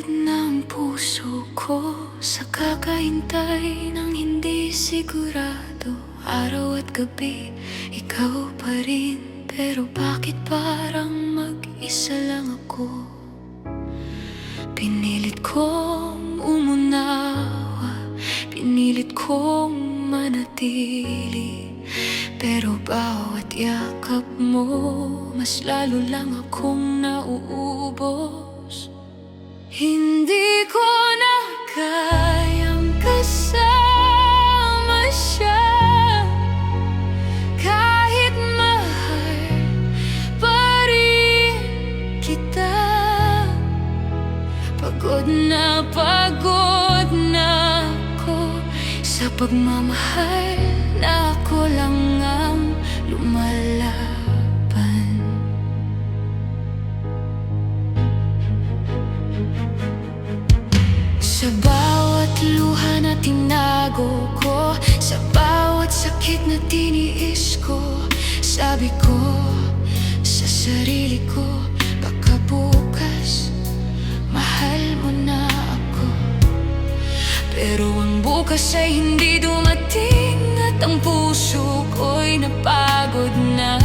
ng puso ko sa kakahintay ng hindi sigurado. Araw at gabi, ikaw pa rin. Pero bakit parang mag-isa lang ako? Pinilit kong umunawa, pinilit kong manatili, pero bawat yakap mo, mas lalo lang akong nauubos. Hindi ko na kayang kasama siya, kahit mahal pa rin kita. Pagod na ako sa pagmamahal na ako lang ang lumalaban. Sa bawat luha na tinago ko, sa bawat sakit na tiniis ko, sabi ko sa sarili ko, baka bukas mahal mo na ako. Pero ang bukas ay hindi dumating, at ang puso ko'y napagod na.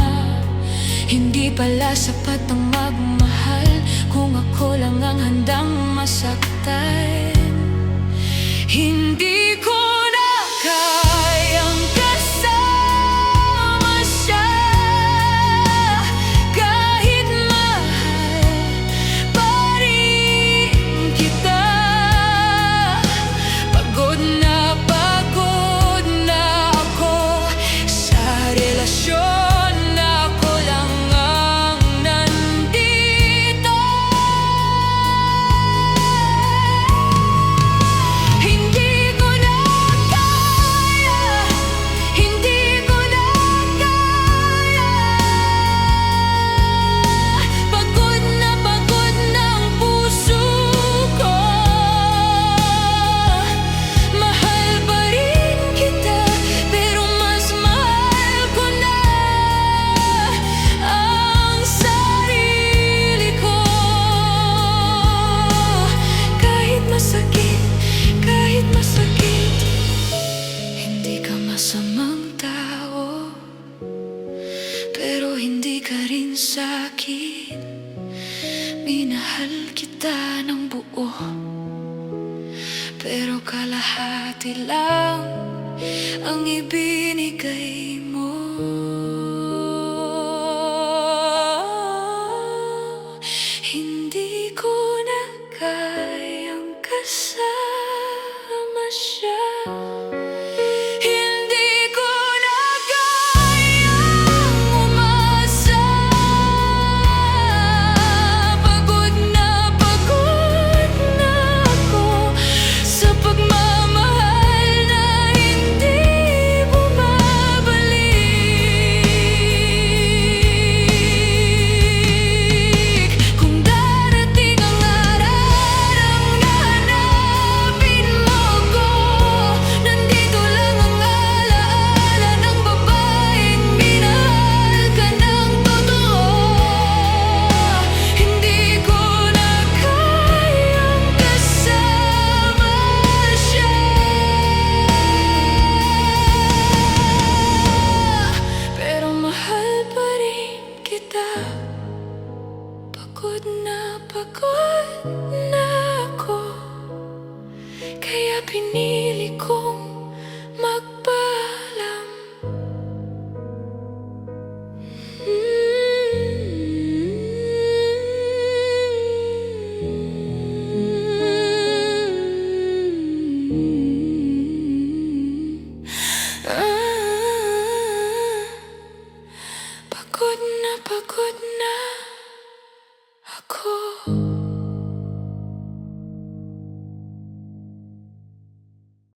Hindi pala sapat ang magmahal kung ako lang ang handang masaktan. Hindi ko na kayang kasama siya, kahit mahal pa rin kita. Pagod na ako sa relasyon na ako lang ang nandito. Hindi ko na kaya, hindi ko na kaya. Pagod na ang puso ko. Mahal pa rin kita, pero mas mahal ko na ang sarili ko. Kahit masakit, hindi ka masamang tao, pero hindi ka rin sa'kin. Minahal kita ng buo, pero kalahati lang ang ibinigay mo. Hindi ko na kayang kasama siya. Hindi ko na kayang umasa. Pagod na ako sa pagmamahal na hindi bumabalik. Kung darating ang araw na hanapin mo ko, nandito lang ang alaala ng babaeng minahal ka ng totoo. Hindi ko na kayang kasama siya, pero mahal pa rin kita. Pagod na ako, kaya pinili ko